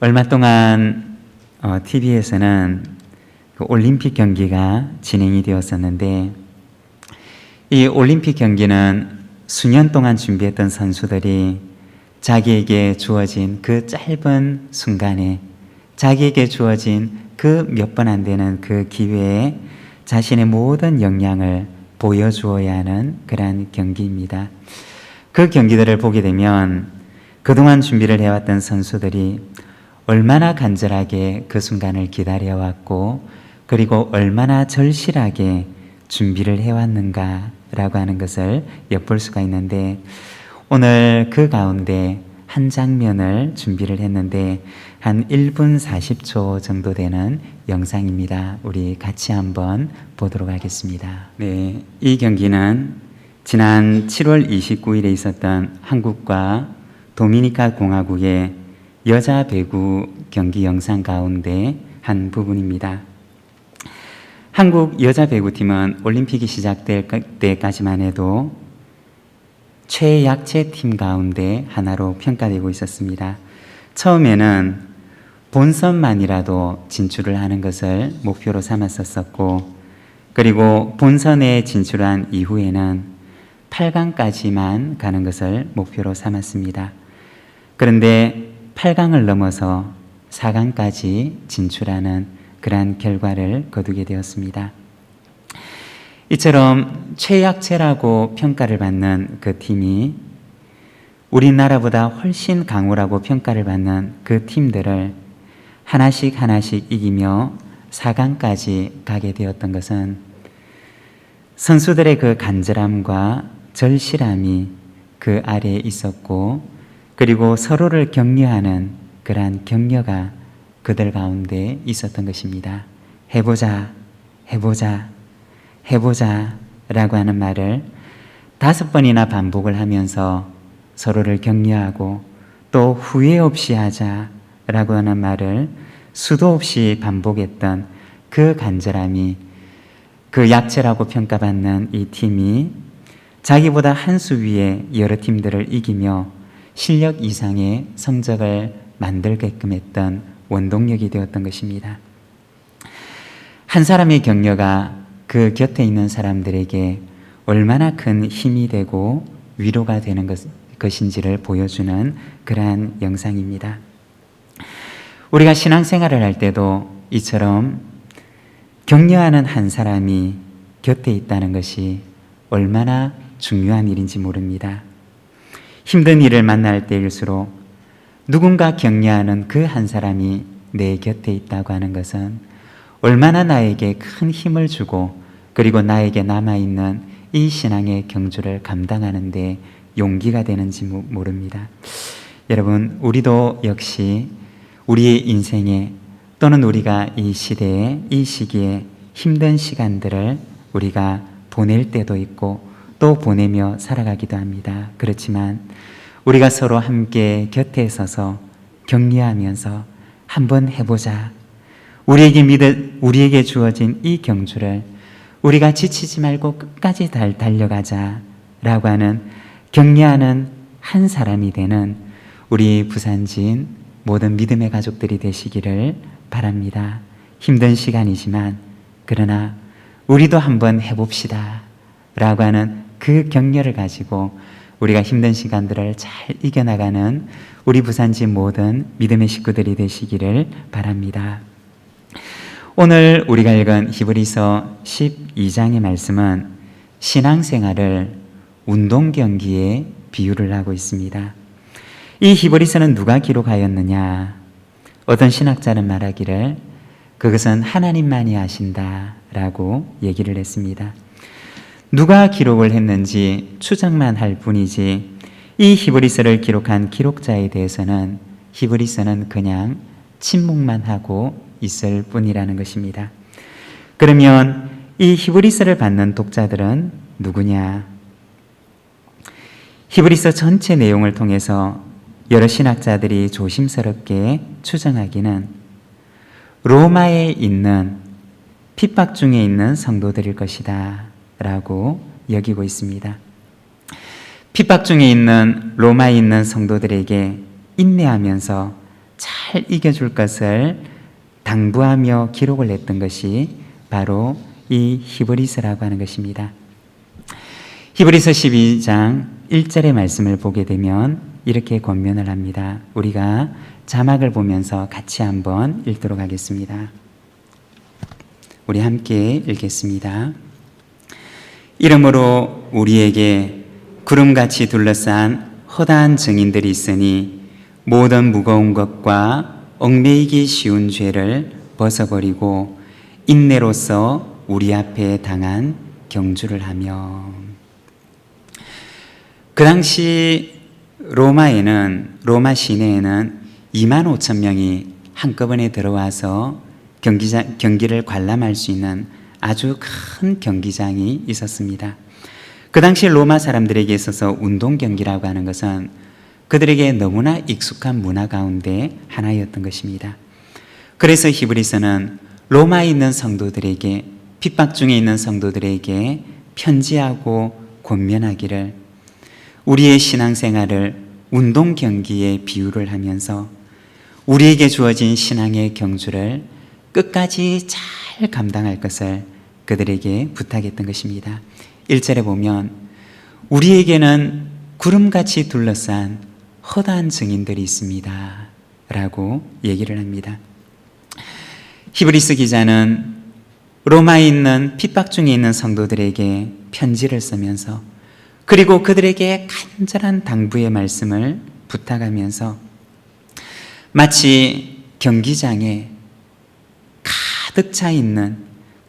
얼마 동안 TV에서는 그 올림픽 경기가 진행이 되었었는데, 이 올림픽 경기는 수년 동안 준비했던 선수들이 자기에게 주어진 그 짧은 순간에, 자기에게 주어진 그 몇 번 안 되는 그 기회에 자신의 모든 역량을 보여주어야 하는 그러한 경기입니다. 그 경기들을 보게 되면 그동안 준비를 해왔던 선수들이 얼마나 간절하게 그 순간을 기다려왔고, 그리고 얼마나 절실하게 준비를 해왔는가라고 하는 것을 엿볼 수가 있는데, 오늘 그 가운데 한 장면을 준비를 했는데 한 1분 40초 정도 되는 영상입니다. 우리 같이 한번 보도록 하겠습니다. 네, 이 경기는 지난 7월 29일에 있었던 한국과 도미니카 공화국의 여자 배구 경기 영상 가운데 한 부분입니다. 한국 여자 배구팀은 올림픽이 시작될 때까지만 해도 최약체 팀 가운데 하나로 평가되고 있었습니다. 처음에는 본선만이라도 진출을 하는 것을 목표로 삼았었고, 그리고 본선에 진출한 이후에는 8강까지만 가는 것을 목표로 삼았습니다. 그런데 8강을 넘어서 4강까지 진출하는 그러한 결과를 거두게 되었습니다. 이처럼 최약체라고 평가를 받는 그 팀이 우리나라보다 훨씬 강호라고 평가를 받는 그 팀들을 하나씩 이기며 4강까지 가게 되었던 것은 선수들의 그 간절함과 절실함이 그 아래에 있었고, 그리고 서로를 격려하는 그러한 격려가 그들 가운데 있었던 것입니다. 해보자, 해보자, 해보자 라고 하는 말을 5번이나 반복을 하면서 서로를 격려하고, 또 후회 없이 하자 라고 하는 말을 수도 없이 반복했던 그 간절함이, 그 약체라고 평가받는 이 팀이 자기보다 한 수 위에 여러 팀들을 이기며 실력 이상의 성적을 만들게끔 했던 원동력이 되었던 것입니다. 한 사람의 격려가 그 곁에 있는 사람들에게 얼마나 큰 힘이 되고 위로가 되는 것인지를 보여주는 그러한 영상입니다. 우리가 신앙생활을 할 때도 이처럼 격려하는 한 사람이 곁에 있다는 것이 얼마나 중요한 일인지 모릅니다. 힘든 일을 만날 때일수록 누군가 격려하는 그 한 사람이 내 곁에 있다고 하는 것은 얼마나 나에게 큰 힘을 주고, 그리고 나에게 남아있는 이 신앙의 경주를 감당하는 데 용기가 되는지 모릅니다. 여러분, 우리도 역시 우리의 인생에, 또는 우리가 이 시대에, 이 시기에 힘든 시간들을 우리가 보낼 때도 있고 또 보내며 살아가기도 합니다. 그렇지만 우리가 서로 함께 곁에 서서 격려하면서 한번 해보자, 우리에게 주어진 이 경주를 우리가 지치지 말고 끝까지 달려가자 라고 하는 격려하는 한 사람이 되는 우리 부산진 모든 믿음의 가족들이 되시기를 바랍니다. 힘든 시간이지만 그러나 우리도 한번 해봅시다 라고 하는 그 격려를 가지고 우리가 힘든 시간들을 잘 이겨나가는 우리 부산진 모든 믿음의 식구들이 되시기를 바랍니다. 오늘 우리가 읽은 히브리서 12장의 말씀은 신앙생활을 운동 경기에 비유를 하고 있습니다. 이 히브리서는 누가 기록하였느냐? 어떤 신학자는 말하기를 그것은 하나님만이 아신다라고 얘기를 했습니다. 누가 기록을 했는지 추정만 할 뿐이지, 이 히브리서를 기록한 기록자에 대해서는 히브리서는 그냥 침묵만 하고 있을 뿐이라는 것입니다. 그러면 이 히브리서를 받는 독자들은 누구냐? 히브리서 전체 내용을 통해서 여러 신학자들이 조심스럽게 추정하기는 로마에 있는 핍박 중에 있는 성도들일 것이다 라고 여기고 있습니다. 핍박 중에 있는 로마에 있는 성도들에게 인내하면서 잘 잘 이겨줄 것을 당부하며 기록을 했던 것이 바로 이 히브리서라고 하는 것입니다. 히브리서 12장 1절의 말씀을 보게 되면 이렇게 권면을 합니다. 우리가 자막을 보면서 같이 한번 읽도록 하겠습니다. 우리 함께 읽겠습니다. 이러므로 우리에게 구름같이 둘러싼 허다한 증인들이 있으니 모든 무거운 것과 얽매이기 쉬운 죄를 벗어버리고 인내로서 우리 앞에 당한 경주를 하며. 그 당시 로마 시내에는 2만 5천 명이 한꺼번에 들어와서 경기를 관람할 수 있는 아주 큰 경기장이 있었습니다. 그 당시 로마 사람들에게 있어서 운동 경기라고 하는 것은 그들에게 너무나 익숙한 문화 가운데 하나였던 것입니다. 그래서 히브리서는 로마에 있는 성도들에게, 핍박 중에 있는 성도들에게 편지하고 권면하기를 우리의 신앙생활을 운동 경기에 비유를 하면서 우리에게 주어진 신앙의 경주를 끝까지 잘 감당할 것을 그들에게 부탁했던 것입니다. 1절에 보면 우리에게는 구름같이 둘러싼 허다한 증인들이 있습니다 라고 얘기를 합니다. 히브리서 기자는 로마에 있는 핍박 중에 있는 성도들에게 편지를 쓰면서 그리고 그들에게 간절한 당부의 말씀을 부탁하면서 마치 경기장에 가득 차 있는,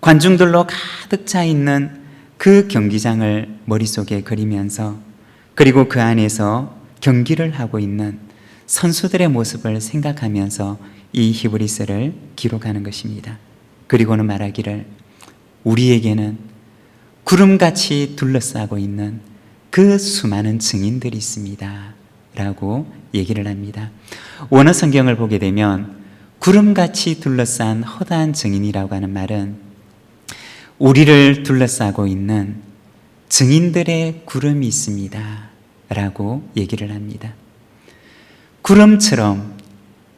관중들로 가득 차 있는 그 경기장을 머릿속에 그리면서 그리고 그 안에서 경기를 하고 있는 선수들의 모습을 생각하면서 이 히브리서를 기록하는 것입니다. 그리고는 말하기를 우리에게는 구름같이 둘러싸고 있는 그 수많은 증인들이 있습니다 라고 얘기를 합니다. 원어 성경을 보게 되면 구름같이 둘러싼 허다한 증인이라고 하는 말은 우리를 둘러싸고 있는 증인들의 구름이 있습니다 라고 얘기를 합니다. 구름처럼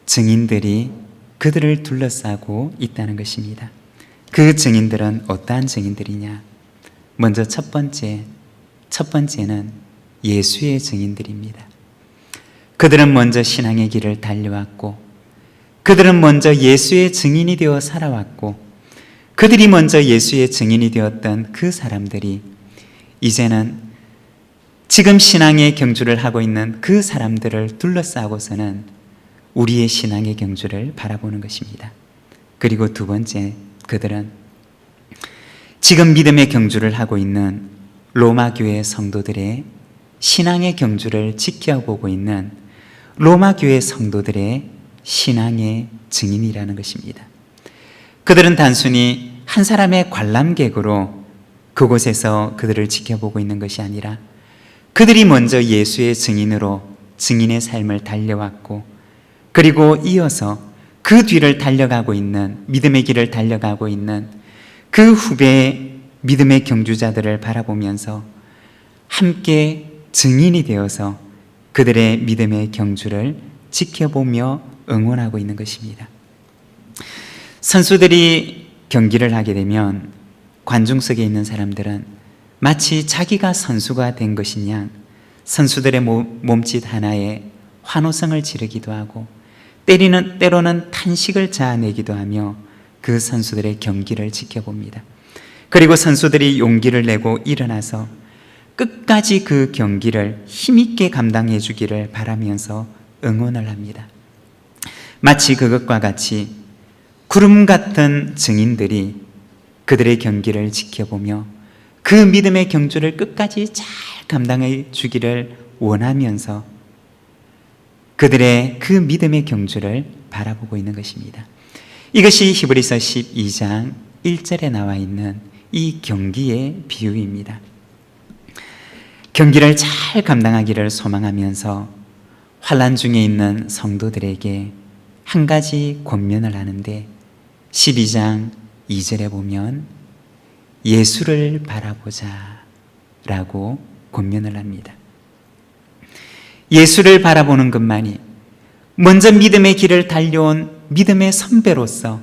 증인들이 그들을 둘러싸고 있다는 것입니다. 그 증인들은 어떠한 증인들이냐? 먼저 첫 번째는 예수의 증인들입니다. 그들은 먼저 신앙의 길을 달려왔고 그들은 먼저 예수의 증인이 되어 살아왔고 그들이 먼저 예수의 증인이 되었던 그 사람들이 이제는 지금 신앙의 경주를 하고 있는 그 사람들을 둘러싸고서는 우리의 신앙의 경주를 바라보는 것입니다. 그리고 두 번째, 그들은 지금 믿음의 경주를 하고 있는 로마 교회 성도들의 신앙의 경주를 지켜보고 있는 로마 교회 성도들의 신앙의 증인이라는 것입니다. 그들은 단순히 한 사람의 관람객으로 그곳에서 그들을 지켜보고 있는 것이 아니라 그들이 먼저 예수의 증인으로 증인의 삶을 달려왔고 그리고 이어서 그 뒤를 달려가고 있는, 믿음의 길을 달려가고 있는 그 후배의 믿음의 경주자들을 바라보면서 함께 증인이 되어서 그들의 믿음의 경주를 지켜보며 응원하고 있는 것입니다. 선수들이 경기를 하게 되면 관중석에 있는 사람들은 마치 자기가 선수가 된 것이냐 선수들의 몸짓 하나에 환호성을 지르기도 하고 때로는 탄식을 자아내기도 하며 그 선수들의 경기를 지켜봅니다. 그리고 선수들이 용기를 내고 일어나서 끝까지 그 경기를 힘있게 감당해 주기를 바라면서 응원을 합니다. 마치 그것과 같이 구름 같은 증인들이 그들의 경기를 지켜보며 그 믿음의 경주를 끝까지 잘 감당해 주기를 원하면서 그들의 그 믿음의 경주를 바라보고 있는 것입니다. 이것이 히브리서 12장 1절에 나와 있는 이 경기의 비유입니다. 경기를 잘 감당하기를 소망하면서 환난 중에 있는 성도들에게 한 가지 권면을 하는데 12장 2절에 보면 예수를 바라보자 라고 권면을 합니다. 예수를 바라보는 것만이, 먼저 믿음의 길을 달려온 믿음의 선배로서,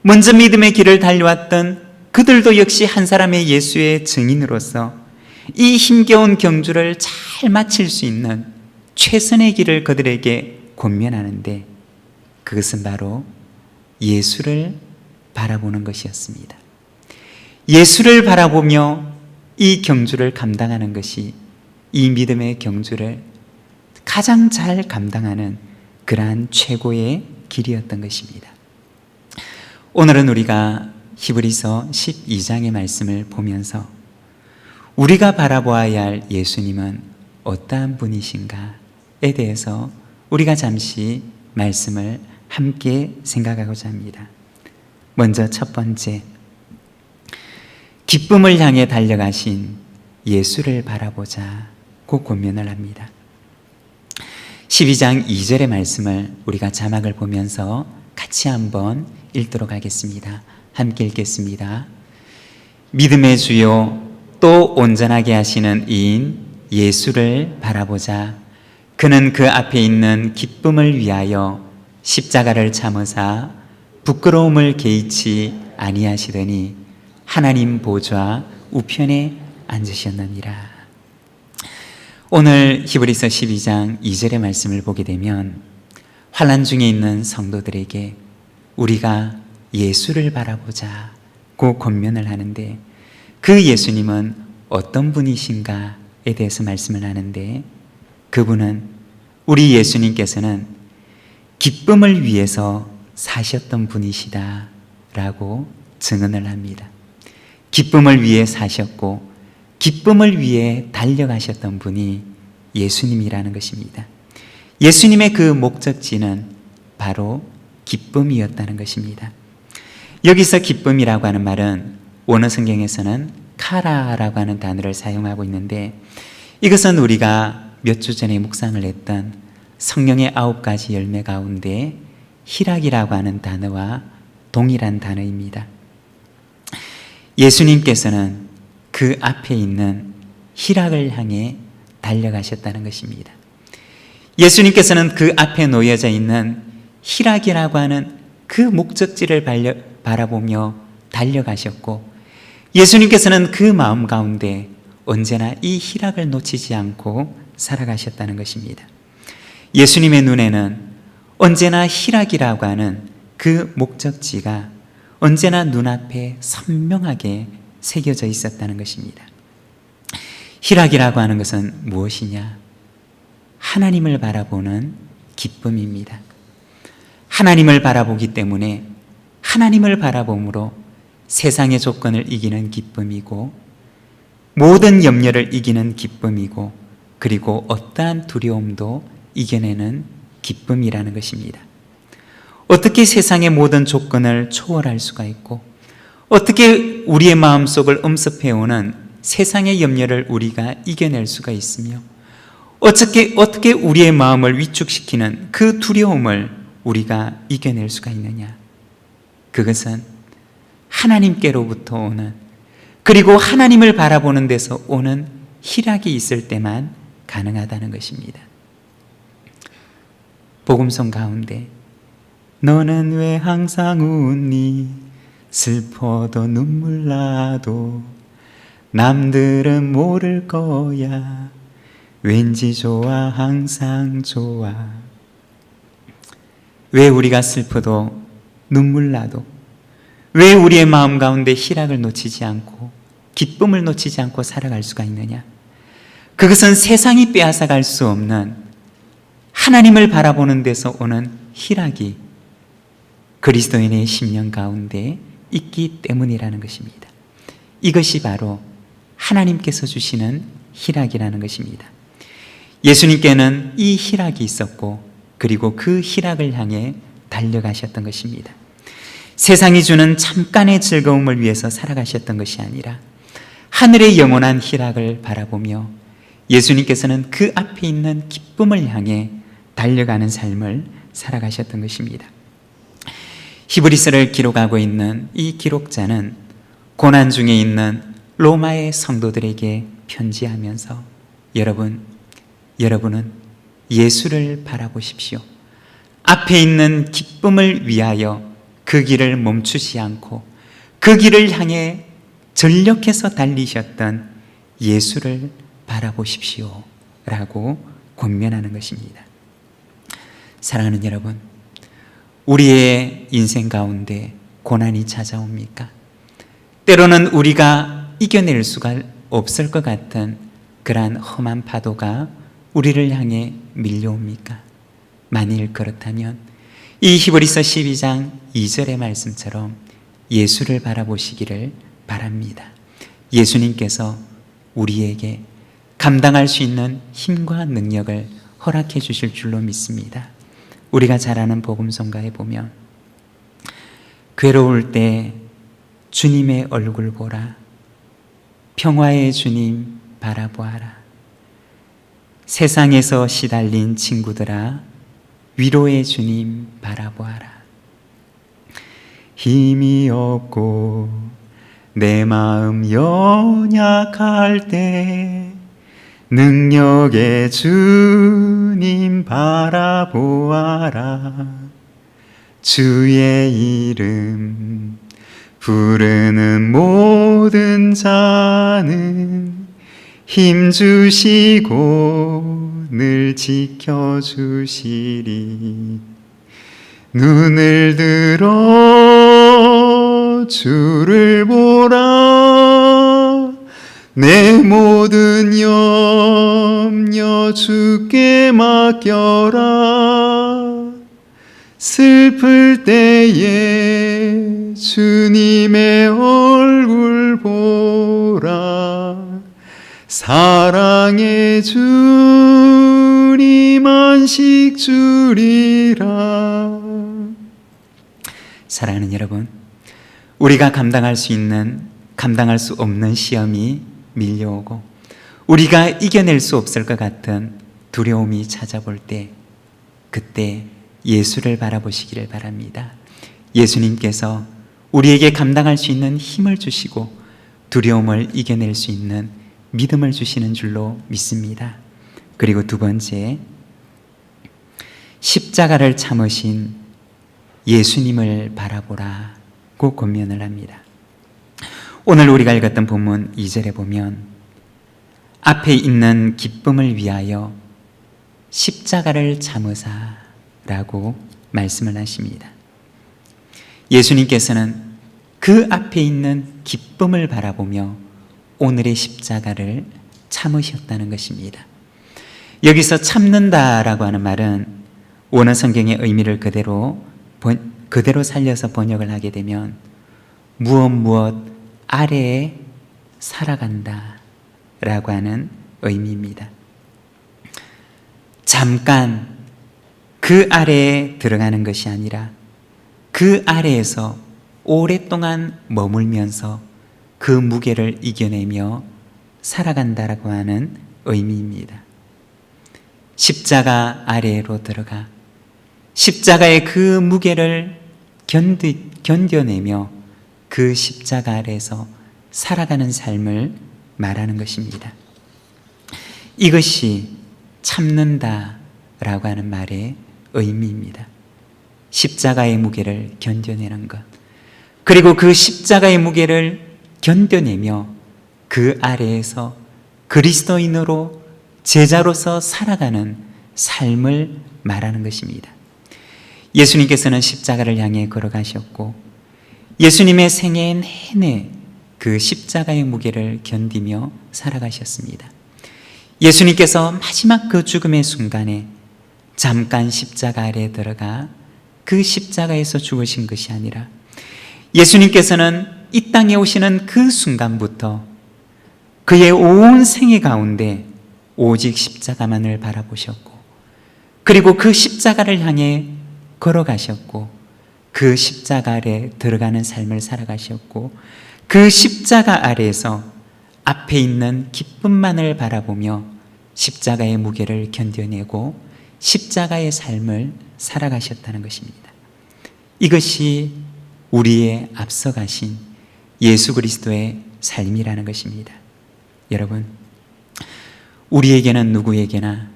먼저 믿음의 길을 달려왔던 그들도 역시 한 사람의 예수의 증인으로서 이 힘겨운 경주를 잘 마칠 수 있는 최선의 길을 그들에게 권면하는데, 그것은 바로 예수를 바라보는 것이었습니다. 예수를 바라보며 이 경주를 감당하는 것이 이 믿음의 경주를 가장 잘 감당하는 그러한 최고의 길이었던 것입니다. 오늘은 우리가 히브리서 12장의 말씀을 보면서 우리가 바라보아야 할 예수님은 어떠한 분이신가에 대해서 우리가 잠시 말씀을 함께 생각하고자 합니다. 먼저 첫 번째, 기쁨을 향해 달려가신 예수를 바라보자고 권면을 합니다. 12장 2절의 말씀을 우리가 자막을 보면서 같이 한번 읽도록 하겠습니다. 함께 읽겠습니다. 믿음의 주요 또 온전하게 하시는 이인 예수를 바라보자. 그는 그 앞에 있는 기쁨을 위하여 십자가를 참으사 부끄러움을 개의치 아니하시더니 하나님 보좌 우편에 앉으셨느니라. 오늘 히브리서 12장 2절의 말씀을 보게 되면 환난 중에 있는 성도들에게 우리가 예수를 바라보자고 권면을 하는데, 그 예수님은 어떤 분이신가에 대해서 말씀을 하는데, 그분은, 우리 예수님께서는 기쁨을 위해서 사셨던 분이시다 라고 증언을 합니다. 기쁨을 위해 사셨고 기쁨을 위해 달려가셨던 분이 예수님이라는 것입니다. 예수님의 그 목적지는 바로 기쁨이었다는 것입니다. 여기서 기쁨이라고 하는 말은 원어 성경에서는 카라라고 하는 단어를 사용하고 있는데, 이것은 우리가 몇 주 전에 묵상을 했던 성령의 9가지 열매 가운데 희락이라고 하는 단어와 동일한 단어입니다. 예수님께서는 그 앞에 있는 희락을 향해 달려가셨다는 것입니다. 예수님께서는 그 앞에 놓여져 있는 희락이라고 하는 그 목적지를 바라보며 달려가셨고, 예수님께서는 그 마음 가운데 언제나 이 희락을 놓치지 않고 살아가셨다는 것입니다. 예수님의 눈에는 언제나 희락이라고 하는 그 목적지가 언제나 눈앞에 선명하게 새겨져 있었다는 것입니다. 희락이라고 하는 것은 무엇이냐? 하나님을 바라보는 기쁨입니다. 하나님을 바라보기 때문에 하나님을 바라봄으로 세상의 조건을 이기는 기쁨이고, 모든 염려를 이기는 기쁨이고, 그리고 어떠한 두려움도 이겨내는 기쁨이라는 것입니다. 어떻게 세상의 모든 조건을 초월할 수가 있고, 어떻게 우리의 마음속을 엄습해오는 세상의 염려를 우리가 이겨낼 수가 있으며, 어떻게 우리의 마음을 위축시키는 그 두려움을 우리가 이겨낼 수가 있느냐? 그것은 하나님께로부터 오는, 그리고 하나님을 바라보는 데서 오는 희락이 있을 때만 가능하다는 것입니다. 복음성 가운데 너는 왜 항상 웃니? 슬퍼도 눈물 나도 남들은 모를 거야. 왠지 좋아, 항상 좋아. 왜 우리가 슬퍼도 눈물 나도, 왜 우리의 마음 가운데 희락을 놓치지 않고 기쁨을 놓치지 않고 살아갈 수가 있느냐? 그것은 세상이 빼앗아갈 수 없는 하나님을 바라보는 데서 오는 희락이 그리스도인의 심령 가운데 있기 때문이라는 것입니다. 이것이 바로 하나님께서 주시는 희락이라는 것입니다. 예수님께는 이 희락이 있었고, 그리고 그 희락을 향해 달려가셨던 것입니다. 세상이 주는 잠깐의 즐거움을 위해서 살아가셨던 것이 아니라 하늘의 영원한 희락을 바라보며 예수님께서는 그 앞에 있는 기쁨을 향해 달려가는 삶을 살아가셨던 것입니다. 히브리서를 기록하고 있는 이 기록자는 고난 중에 있는 로마의 성도들에게 편지하면서 여러분은 예수를 바라보십시오. 앞에 있는 기쁨을 위하여 그 길을 멈추지 않고 그 길을 향해 전력해서 달리셨던 예수를 바라보십시오 라고 권면하는 것입니다. 사랑하는 여러분, 우리의 인생 가운데 고난이 찾아옵니까? 때로는 우리가 이겨낼 수가 없을 것 같은 그러한 험한 파도가 우리를 향해 밀려옵니까? 만일 그렇다면 이 히브리서 12장 2절의 말씀처럼 예수를 바라보시기를 바랍니다. 예수님께서 우리에게 감당할 수 있는 힘과 능력을 허락해 주실 줄로 믿습니다. 우리가 잘 아는 복음성가에 보면 괴로울 때 주님의 얼굴 보라, 평화의 주님 바라보아라, 세상에서 시달린 친구들아 위로의 주님 바라보아라, 힘이 없고 내 마음 연약할 때 능력의 주님 바라보아라, 주의 이름 부르는 모든 자는 힘 주시고 늘 지켜주시리. 눈을 들어 주를 보라, 내 모든 염려 주께 맡겨라. 슬플 때에 주님의 얼굴 보라, 사랑의 주님 안식 주리라. 사랑하는 여러분, 우리가 감당할 수 없는 시험이 밀려오고 우리가 이겨낼 수 없을 것 같은 두려움이 찾아볼 때, 그때 예수를 바라보시기를 바랍니다. 예수님께서 우리에게 감당할 수 있는 힘을 주시고 두려움을 이겨낼 수 있는 믿음을 주시는 줄로 믿습니다. 그리고 두 번째, 십자가를 참으신 예수님을 바라보라고 권면을 합니다. 오늘 우리가 읽었던 본문 2절에 보면 앞에 있는 기쁨을 위하여 십자가를 참으사라고 말씀을 하십니다. 예수님께서는 그 앞에 있는 기쁨을 바라보며 오늘의 십자가를 참으셨다는 것입니다. 여기서 참는다라고 하는 말은 원어 성경의 의미를 그대로 살려서 번역을 하게 되면 무엇 아래에 살아간다 라고 하는 의미입니다. 잠깐 그 아래에 들어가는 것이 아니라 그 아래에서 오랫동안 머물면서 그 무게를 이겨내며 살아간다라고 하는 의미입니다. 십자가 아래로 들어가 십자가의 그 무게를 견뎌내며 그 십자가 아래에서 살아가는 삶을 말하는 것입니다. 이것이 참는다라고 하는 말의 의미입니다. 십자가의 무게를 견뎌내는 것, 그리고 그 십자가의 무게를 견뎌내며 그 아래에서 그리스도인으로 제자로서 살아가는 삶을 말하는 것입니다. 예수님께서는 십자가를 향해 걸어가셨고 예수님의 생애 내내 그 십자가의 무게를 견디며 살아가셨습니다. 예수님께서 마지막 그 죽음의 순간에 잠깐 십자가 아래에 들어가 그 십자가에서 죽으신 것이 아니라 예수님께서는 이 땅에 오시는 그 순간부터 그의 온 생애 가운데 오직 십자가만을 바라보셨고, 그리고 그 십자가를 향해 걸어가셨고 그 십자가 아래 들어가는 삶을 살아가셨고 그 십자가 아래에서 앞에 있는 기쁨만을 바라보며 십자가의 무게를 견뎌내고 십자가의 삶을 살아가셨다는 것입니다. 이것이 우리의 앞서가신 예수 그리스도의 삶이라는 것입니다. 여러분, 우리는 누구에게나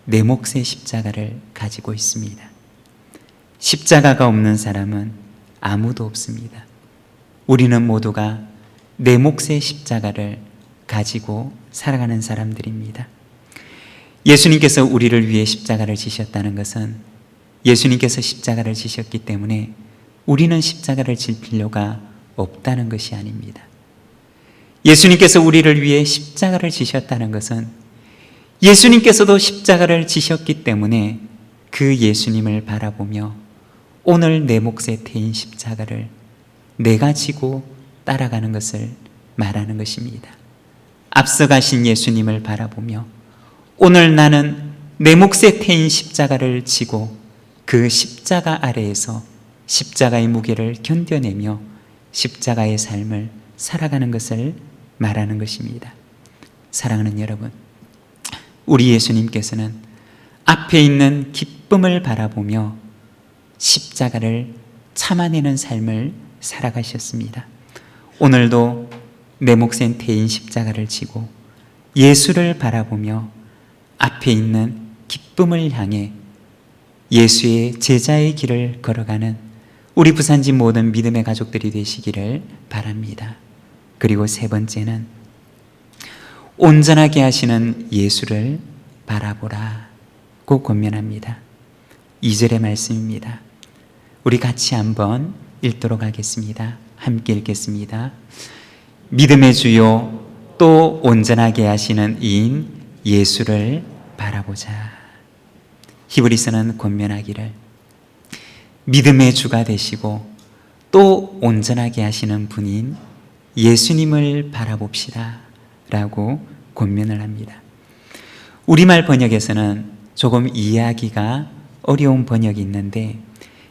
내 몫의 십자가를 가지고 있습니다. 십자가가 없는 사람은 아무도 없습니다. 우리는 모두가 내 몫의 십자가를 가지고 살아가는 사람들입니다. 예수님께서 우리를 위해 십자가를 지셨다는 것은 예수님께서 십자가를 지셨기 때문에 우리는 십자가를 질 필요가 없다는 것이 아닙니다. 예수님께서 우리를 위해 십자가를 지셨다는 것은 예수님께서도 십자가를 지셨기 때문에 그 예수님을 바라보며 오늘 내 몫에 태인 십자가를 내가 지고 따라가는 것을 말하는 것입니다. 앞서가신 예수님을 바라보며 오늘 나는 내 몫에 태인 십자가를 지고 그 십자가 아래에서 십자가의 무게를 견뎌내며 십자가의 삶을 살아가는 것을 말하는 것입니다. 사랑하는 여러분, 우리 예수님께서는 앞에 있는 기쁨을 바라보며 십자가를 참아내는 삶을 살아가셨습니다. 오늘도 내 몫엔 태인 십자가를 지고 예수를 바라보며 앞에 있는 기쁨을 향해 예수의 제자의 길을 걸어가는 우리 부산지 모든 믿음의 가족들이 되시기를 바랍니다. 그리고 세 번째는 온전하게 하시는 예수를 바라보라고 권면합니다. 2절의 말씀입니다. 우리 같이 한번 읽도록 하겠습니다. 함께 읽겠습니다. 믿음의 주요 또 온전하게 하시는 이인 예수를 바라보자. 히브리서는 권면하기를 믿음의 주가 되시고 또 온전하게 하시는 분인 예수님을 바라봅시다 라고 권면을 합니다. 우리말 번역에서는 조금 이해하기가 어려운 번역이 있는데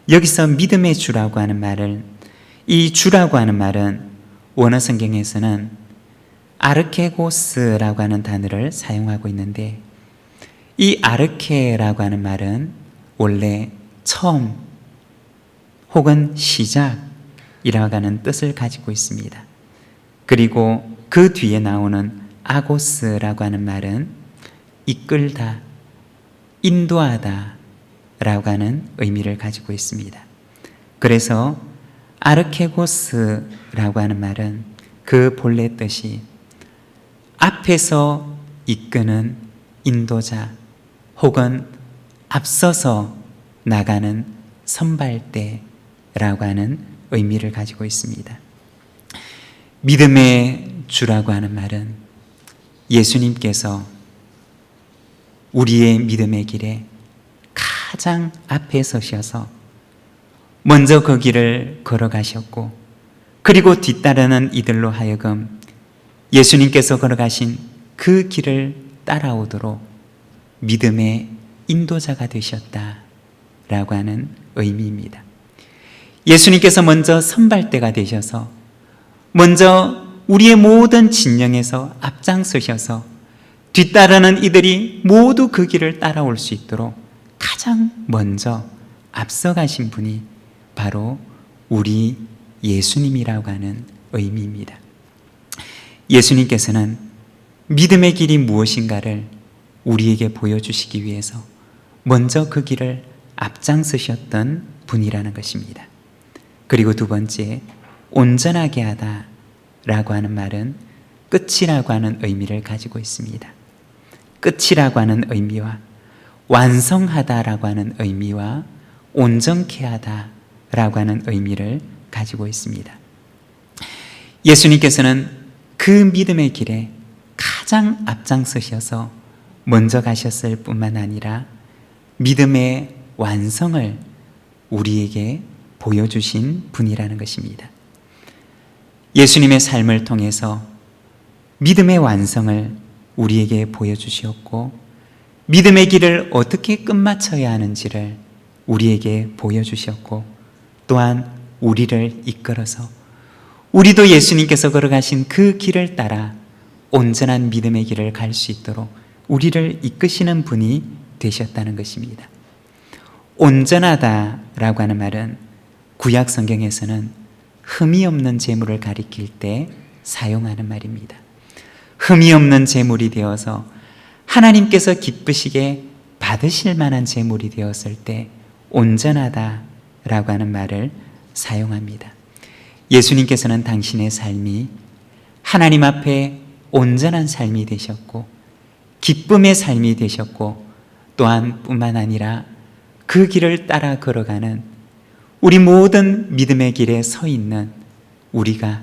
여기서 믿음의 주라고 하는 말은 이 주라고 하는 말은 원어 성경에서는 아르케고스라고 하는 단어를 사용하고 있는데 이 아르케라고 하는 말은 원래 처음 혹은 시작이라고 하는 뜻을 가지고 있습니다. 그리고 그 뒤에 나오는 아고스라고 하는 말은 이끌다, 인도하다 라고 하는 의미를 가지고 있습니다. 그래서 아르케고스라고 하는 말은 그 본래 뜻이 앞에서 이끄는 인도자 혹은 앞서서 나가는 선발대라고 하는 의미를 가지고 있습니다. 믿음의 주라고 하는 말은 예수님께서 우리의 믿음의 길에 가장 앞에 서셔서 먼저 그 길을 걸어가셨고 그리고 뒤따르는 이들로 하여금 예수님께서 걸어가신 그 길을 따라오도록 믿음의 인도자가 되셨다라고 하는 의미입니다. 예수님께서 먼저 선발대가 되셔서 먼저 우리의 모든 진영에서 앞장서셔서 뒤따르는 이들이 모두 그 길을 따라올 수 있도록 가장 먼저 앞서가신 분이 바로 우리 예수님이라고 하는 의미입니다. 예수님께서는 믿음의 길이 무엇인가를 우리에게 보여주시기 위해서 먼저 그 길을 앞장서셨던 분이라는 것입니다. 그리고 두 번째, 온전하게 하다 라고 하는 말은 끝이라고 하는 의미를 가지고 있습니다. 끝이라고 하는 의미와 완성하다라고 하는 의미와 온전케 하다라고 하는 의미를 가지고 있습니다. 예수님께서는 그 믿음의 길에 가장 앞장서셔서 먼저 가셨을 뿐만 아니라 믿음의 완성을 우리에게 보여주신 분이라는 것입니다. 예수님의 삶을 통해서 믿음의 완성을 우리에게 보여주셨고 믿음의 길을 어떻게 끝마쳐야 하는지를 우리에게 보여주셨고 또한 우리를 이끌어서 우리도 예수님께서 걸어가신 그 길을 따라 온전한 믿음의 길을 갈 수 있도록 우리를 이끄시는 분이 되셨다는 것입니다. 온전하다라고 하는 말은 구약 성경에서는 흠이 없는 제물을 가리킬 때 사용하는 말입니다. 흠이 없는 제물이 되어서 하나님께서 기쁘시게 받으실 만한 제물이 되었을 때 온전하다라고 하는 말을 사용합니다. 예수님께서는 당신의 삶이 하나님 앞에 온전한 삶이 되셨고 기쁨의 삶이 되셨고 또한 뿐만 아니라 그 길을 따라 걸어가는 우리 모든 믿음의 길에 서 있는 우리가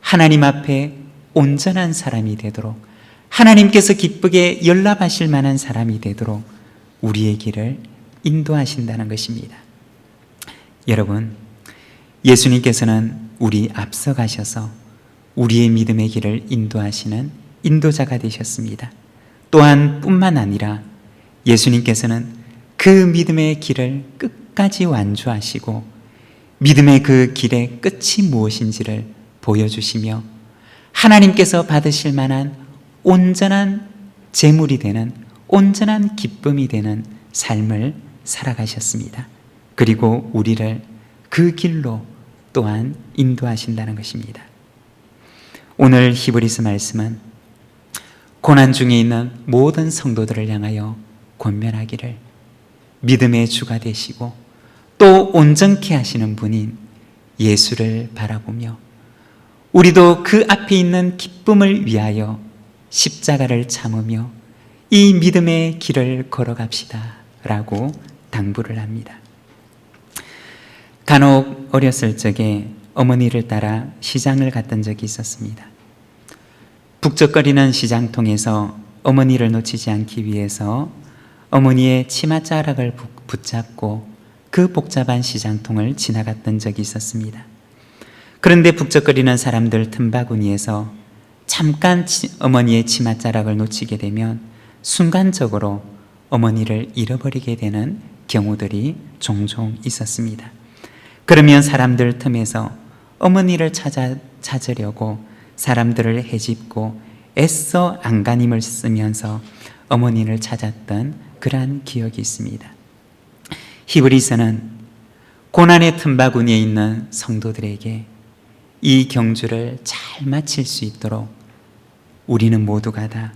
하나님 앞에 온전한 사람이 되도록 하나님께서 기쁘게 연락하실 만한 사람이 되도록 우리의 길을 인도하신다는 것입니다. 여러분, 예수님께서는 우리 앞서 가셔서 우리의 믿음의 길을 인도하시는 인도자가 되셨습니다. 또한 뿐만 아니라 예수님께서는 그 믿음의 길을 끝까지 완주하시고 믿음의 그 길의 끝이 무엇인지를 보여주시며 하나님께서 받으실 만한 온전한 제물이 되는 온전한 기쁨이 되는 삶을 살아가셨습니다. 그리고 우리를 그 길로 또한 인도하신다는 것입니다. 오늘 히브리서 말씀은 고난 중에 있는 모든 성도들을 향하여 권면하기를 믿음의 주가 되시고 또 온전케 하시는 분인 예수를 바라보며 우리도 그 앞에 있는 기쁨을 위하여 십자가를 참으며 이 믿음의 길을 걸어갑시다 라고 당부를 합니다. 간혹 어렸을 적에 어머니를 따라 시장을 갔던 적이 있었습니다. 북적거리는 시장통에서 어머니를 놓치지 않기 위해서 어머니의 치맛자락을 붙잡고 그 복잡한 시장통을 지나갔던 적이 있었습니다. 그런데 북적거리는 사람들 틈바구니에서 잠깐 어머니의 치맛자락을 놓치게 되면 순간적으로 어머니를 잃어버리게 되는 경우들이 종종 있었습니다. 그러면 사람들 틈에서 어머니를 찾으려고 사람들을 헤집고 애써 안간힘을 쓰면서 어머니를 찾았던 그러한 기억이 있습니다. 히브리서는 고난의 틈바구니에 있는 성도들에게 이 경주를 잘 마칠 수 있도록 우리는 모두가 다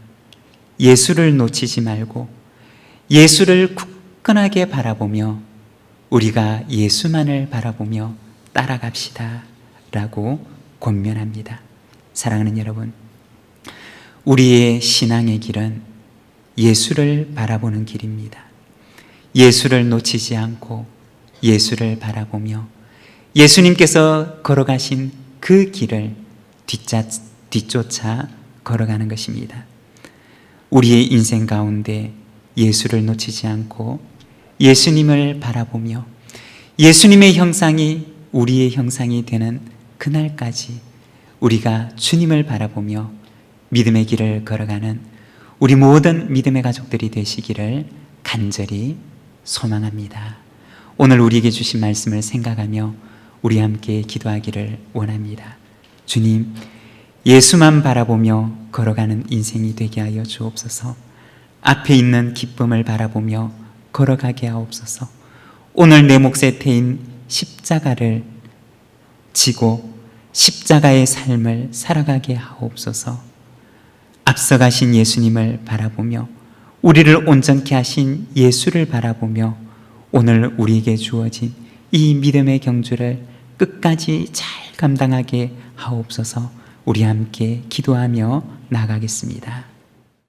예수를 놓치지 말고 예수를 굳건하게 바라보며 우리가 예수만을 바라보며 따라갑시다 라고 권면합니다. 사랑하는 여러분, 우리의 신앙의 길은 예수를 바라보는 길입니다. 예수를 놓치지 않고 예수를 바라보며 예수님께서 걸어가신 그 길을 뒤쫓아 걸어가는 것입니다. 우리의 인생 가운데 예수를 놓치지 않고 예수님을 바라보며 예수님의 형상이 우리의 형상이 되는 그날까지 우리가 주님을 바라보며 믿음의 길을 걸어가는 우리 모든 믿음의 가족들이 되시기를 간절히 소망합니다. 오늘 우리에게 주신 말씀을 생각하며 우리 함께 기도하기를 원합니다. 주님, 예수만 바라보며 걸어가는 인생이 되게 하여 주옵소서. 앞에 있는 기쁨을 바라보며 걸어가게 하옵소서. 오늘 내 몫에 태인 십자가를 지고 십자가의 삶을 살아가게 하옵소서. 앞서가신 예수님을 바라보며 우리를 온전케 하신 예수를 바라보며 오늘 우리에게 주어진 이 믿음의 경주를 끝까지 잘 감당하게 하옵소서. 우리 함께 기도하며 나아가겠습니다.